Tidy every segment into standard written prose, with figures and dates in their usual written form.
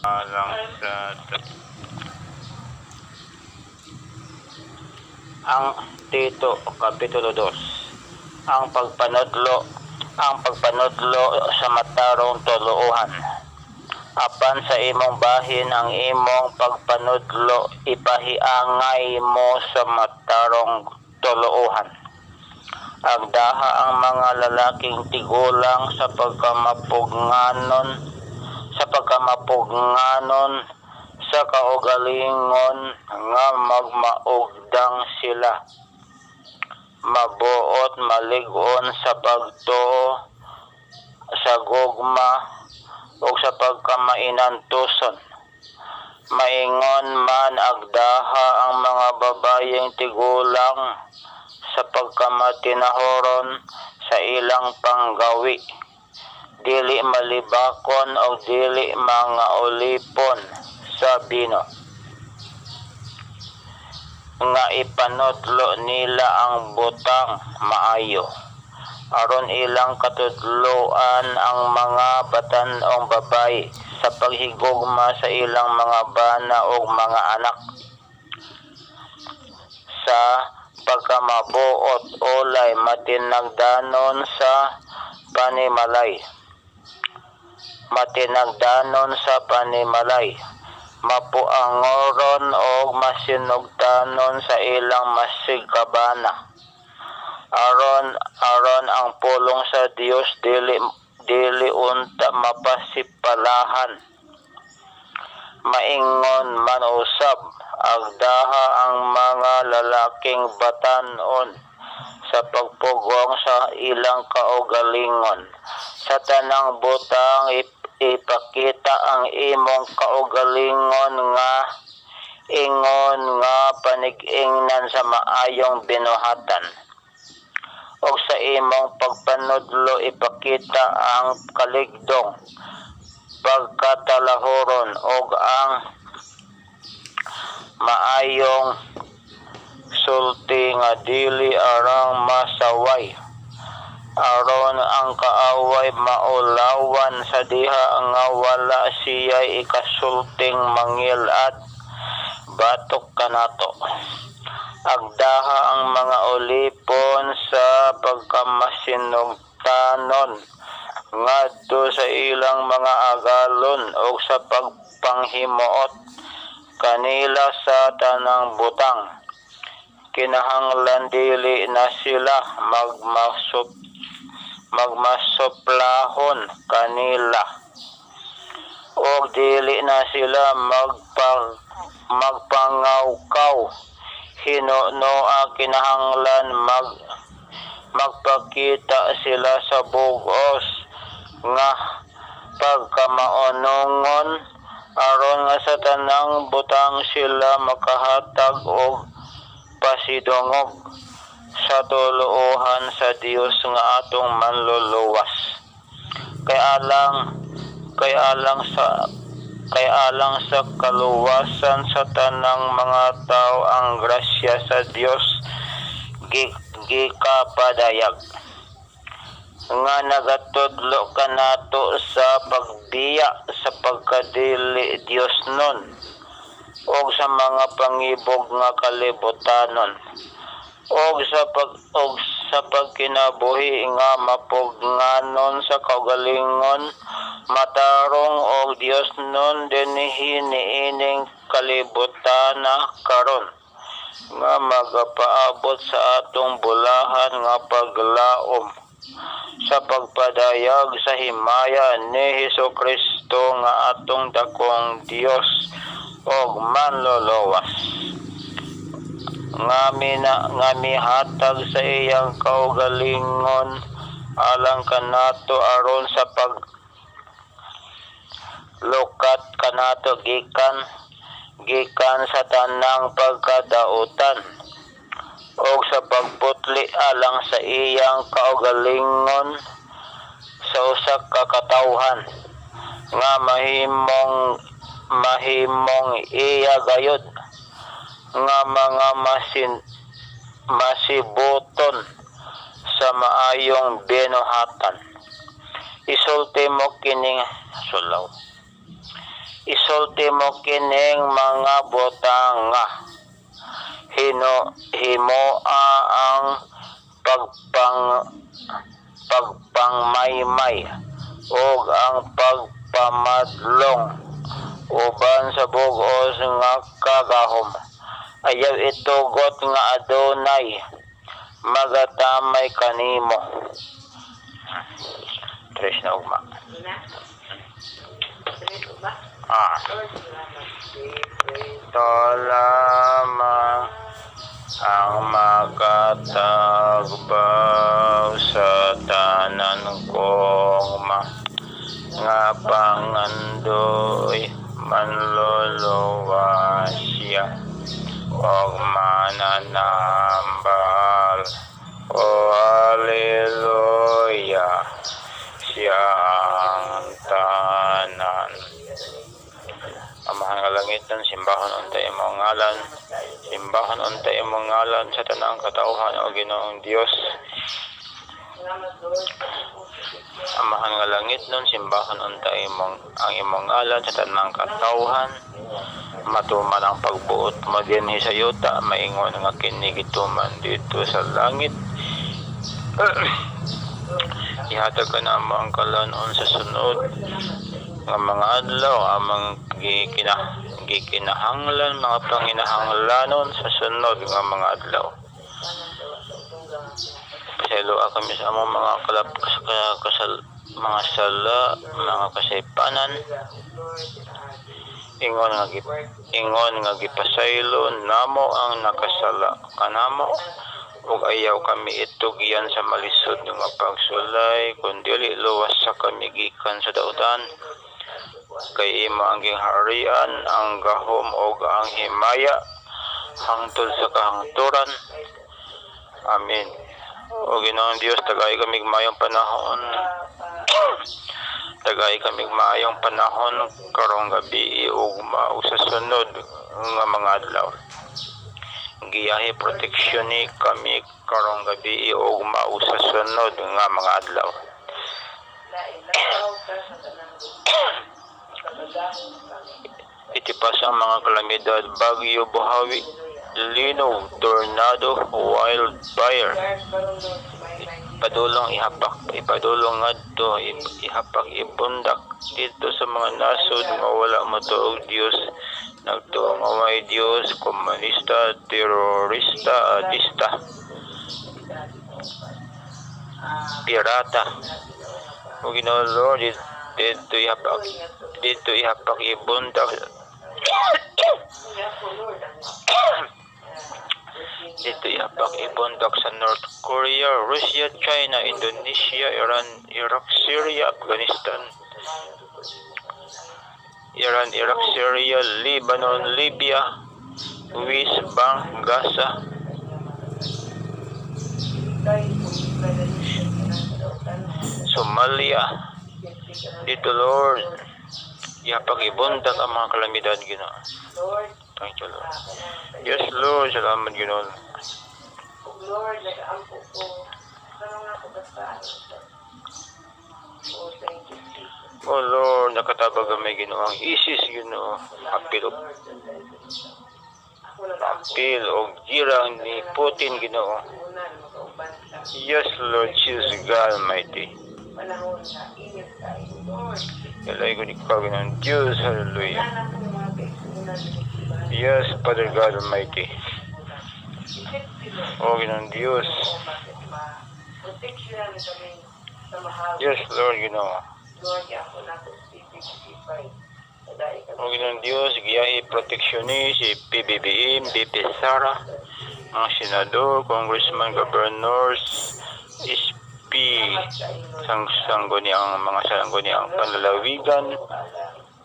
Alang sa ang Tito Kapitulo 2. Ang pagpanudlo sa matarong tuluohan. Apan sa imong bahin ang imong pagpanudlo, ipahiangay mo sa matarong tuluohan. Agdaha ang mga lalaking tigulang sa pagkamapugnanon sa kaugalingon nga magmaugdang sila, mabuot malig-on sa pagtuo, sa gugma o sa pagkamainantuson. Maingon man agdaha ang mga babayeng tigulang sa pagkamatinahoron sa ilang panggawi, dili malibakon o dili mga ulipon sa bino, nga ipanudlo nila ang butang maayo, aron ilang katudloan ang mga batan-ong babayi sa paghigugma sa ilang mga bana o mga anak, sa pagkamabuot ulay matinagdanon sa panimalay, mapuangoron o masinugtanon sa ilang masigkabana, aron ang pulong sa Dios dili unta mapasipalahan. Maingon man usab agdaha ang mga lalaking batan-on sa pagpugong sa ilang kaugalingon. Sa tanang butang ipakita ang imong kaugalingon nga ingon nga panig-ingnan sa maayong binuhatan. O sa imong pagpanudlo ipakita ang kaligdong, pagkatalahuron o ang maayong sulti nga dili arang masaway, aron ang kaaway maulawan sa diha nga wala siya'y ikasulting mangil at batok kanato. Agdaha ang mga ulipon sa pagkamasinugtanon ngadto sa ilang mga agalon o sa pagpanghimuot kanila sa tanang butang. Kinahanglan dili na sila magmasuplahon kanila o dili na sila magpangawkaw. Hinunoa kinahanglan magpakita sila sa bugos nga pagkamaunongon, aron nga sa tanang butang sila makahatag og pasidungog sa tuluohan sa Dios nga atong manluluwas. Kay alang sa kaluwasan sa tanang mga tao ang grasya sa Dios gikapadayag nga nagatudlo kanato sa pagbiya sa pagkadili Dios nun o sa mga pangibog nga kalibutanon o sa pagkinabuhi nga mapugnanon sa kaugalingon matarong og Dios nun dinhi niining kalibutana karon nga magapaabot sa atong bulahan nga paglaom sa pagpadayag sa himaya ni Hesukristo nga atong dakong Dios og manluluwas, nga mihatag sa iyang kaugalingon alang kanato aron sa paglukat kanato gikan sa tanang pagkadautan o sa pagputli alang sa iyang kaugalingon sa usa ka katawhan nga mahimong iya gayud nga mga masibuton sa maayong binuhatan. Isulti mo kining sulaw. isulti mo kining mga butang nga himoa ang pagpangmaymay ug ang pagpamadlong uban sa bug-os nga kagahom. Ayaw itugot nga adunay magatamay kanimo. Tres na ugma. Ito lamang ang makatagbaw sa tanan kong mga pangandoy manluluwa siya og mananambal. O haleluya, siya ang tanan. Amahang langit ng simbahan unta imong ngalan, simbahan unta imong ngalan sa tanang katawhan o Ginoong Dios. Amahan nga langit nun simbahan unta ang imong ngalan sa tanang katawhan, matuman ang pagbuot mo dinhi sa yuta, maingon nga kini gituman dito sa langit. Ihatag ka na mo ang kalanon sa sunod nga mga adlaw, amang gikinahanglan mga panginahanglanon sa sunod nga mga adlaw. Pasaylo kami sa among mga mga sala, mga kasaypanan. Ingon nga gipasaylo namo ang nakasala kanamo ug ayaw kami itugyan sa malisod nga pagsulay kundi luwas sa kami gikan sa dautan. Kay imo ang gingharian, ang gahom ug ang himaya hangtod sa kahangturan. Amen. O Ginoong Dios, tagay kami mayong panahon. Tagay kami mayong panahon karong gabi ug mao sa sunod nga mga adlaw. Giyahi proteksyon ni kami karong gabi ug mao sa sunod nga mga adlaw. Itipas ang mga kalamidad, bagyo, buhawi, linaw, tornado, wildfire. Ipadulong ngadto, ihapak, ibundak dito sa mga nasod nga wala matuog Dios. Nagtuo nga may Dios, komunista, terorista, adista, pirata. O Ginoo Lord, dito ihapak ibundak dito ihapak ibundak sa North Korea, Russia, China, Indonesia, Iran, Iraq, Syria, Afghanistan, Iran, Iraq, Syria, Lebanon, Libya, West Bank, Gaza, Somalia. Dito Lord, ihapak ibundak ang mga kalamidad, Ginoo. Thank you Lord. Yes Lord, salamat Ginoo. Lord, nag-aampo ko sa mga kabataan. Oh, thank you, Jesus. Oh Lord, nakatabag kami Ginoo ang ISIS, Ginoo. Apil o girang ni Putin, Ginoo. Yes Lord, Jesus God Almighty. Panahon na init tayo, Lord. Kalay ko ni Panginoon Diyos, hallelujah. Yes, Father God Almighty. O Ginoong Diyos. Yes, Lord, Ginoo. O Ginoong Diyos, giyahi proteksyon ni si PBBM, BP Sara, mga senador, congressman, governors, SP, mga sangguniang panlalawigan,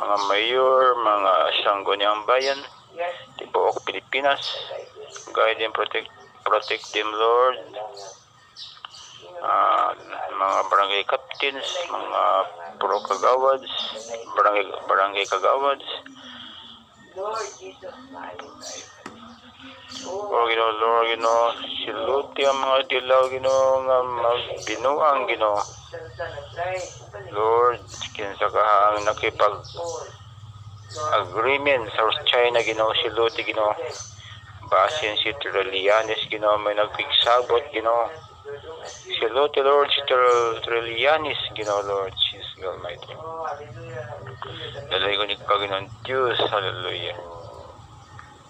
mga mayor, mga sangguniang bayan, tibuok Pilipinas. Guide and protect them, Lord. Mga barangay captains, mga pro kagawads, barangay kagawads. Lord Jesus, O Ginoo, Lord, Ginoo, siluti ang mga dilaw, Ginoo, nga magbinuang, Ginoo. Lord, kinsa ka ang agreement sa China Ginoo siluti Ginoo basin si Trillianis Ginoo may nagpigsabot Ginoo siluti Lord si Trillianis Ginoo Lord Jesus Almighty Oh, hallelujah, hallelujah. dalay ko ni Panginoon Diyos hallelujah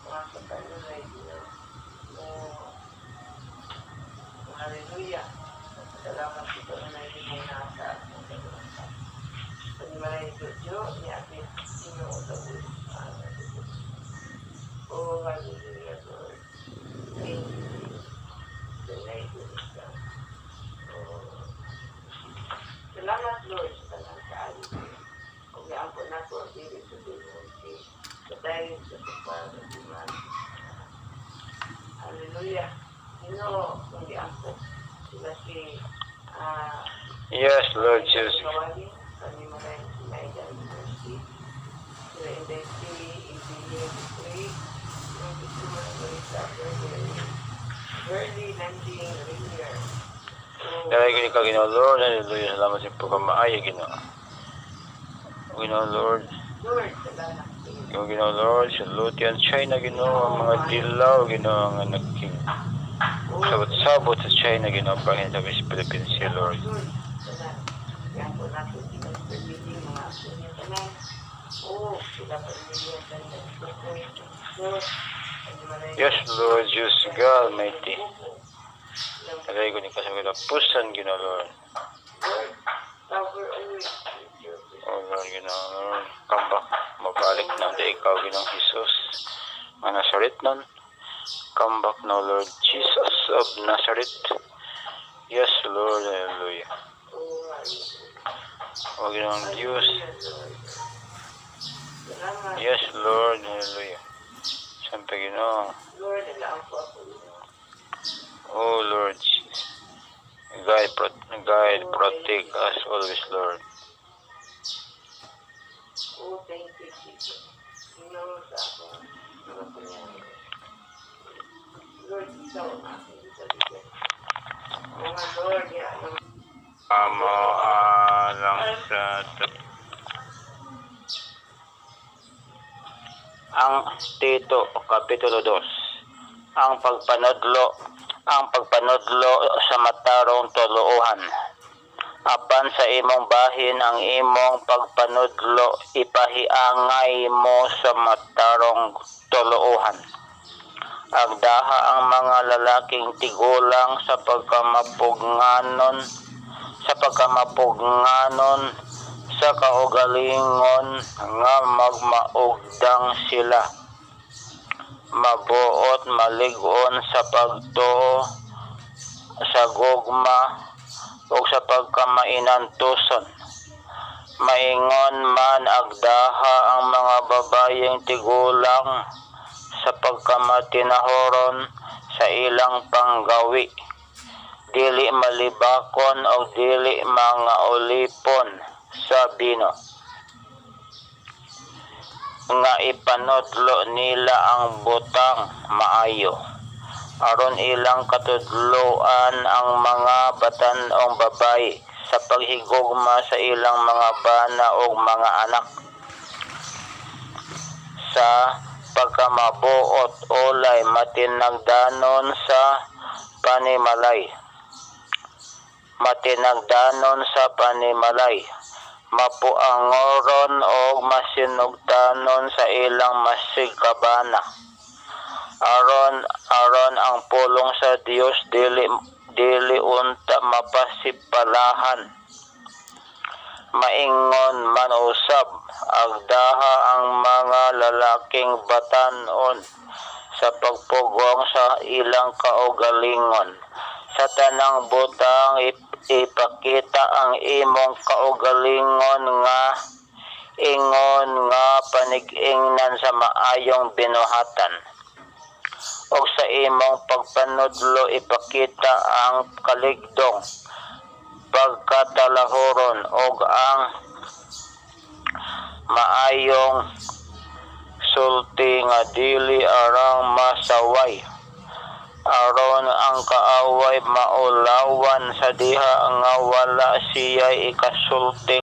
Mga kapatid ay Diyos. Oh, hallelujah. Salamat ito na naibigay na sa ating Panginoon. Panimalay ito, Diyos, ni ating sinuotawin. Oh, hallelujah, Lord. Thank you. Tunay ko ito. Oh. Salamat, Lord, sa tanang kaalit. Kung iampo na ko, dili sa dinunti. Sa dahil sa kapag-iman. Hallelujah. Sino, kung iampo, sila si yes Lord Jesus Kawali, Panimalay, Sinaida University. Sila Indesti, Engineer, Degree, yung Consumer Marisa, Early Landing, Rainier. dalay ko ni Ginoo Lord hallelujah salamat sa pagkamaayo Ginoo Ginoo Lord Lord, salamat. yung Ginoo Lord siluti ang China Ginoo ang mga dilaw Ginoo nga nagking sabot-sabot sa China Ginoo pahin sa Philippines si Lord Lord, salamat. Yan po natin pinag-permitting mga action niya tanan. Oo, sila pa rin niya tanan. Lord, Panimalay. yes Lord Jesus God Almighty dalay ko ni kasagalapusan Ginoo Lord Lord, cover always. oh Lord Ginoo Lord come back mabalik na di ikaw Ginoong Jesus nga Nazaret nun come back now Lord Jesus of Nazareth yes Lord hallelujah Oh, hallelujah. o Ginoong Diyos Salamat. yes Lord hallelujah siyempre Ginoo Lord, alam po ako. oh Lord Jesus guide protect us always Lord Oh, thank you, Jesus. Sino sa ako. Mga pangyayari. Lord, ikaw ang aking isabigay. Mga Lord, yan. amo lang sa ang Tito Kapitulo 2 ang pagpanudlo sa matarong tuluuhan apan sa imong bahin ang imong pagpanudlo ipahiangay mo sa matarong tuluuhan agdaha ang mga lalaking tigulang sa pagkamapugnanon sa kaugalingon nga magmaugdang sila mabuot malig-on sa pagtuo sa gugma ug sa pagkamainantuson maingon man agdaha ang mga babayeng tigulang sa pagkamatinahoron sa ilang panggawi dili malibakon o dili mga ulipon sa bino nga ipanudlo nila ang butang maayo aron ilang katudloan ang mga batan-ong babayi sa paghigugma sa ilang mga bana ug mga anak sa pagkamabuot ulay matinagdanon sa panimalay mapuangoron o masinugdanon sa ilang masigkabana aron ang pulong sa Dios dili unta mapasipalahan maingon man usab agdaha ang mga lalaking batan-on sa pagpugong sa ilang kaugalingon sa tanang butang ipakita ang imong kaugalingon nga ingon nga panig-ingnan sa maayong binuhatan og sa imong pagpanudlo ipakita ang kaligdong pagkatalahuron og ang maayong sulti nga dili arang masaway aron ang kaaway maulawan sa diha nga wala siya ikasulti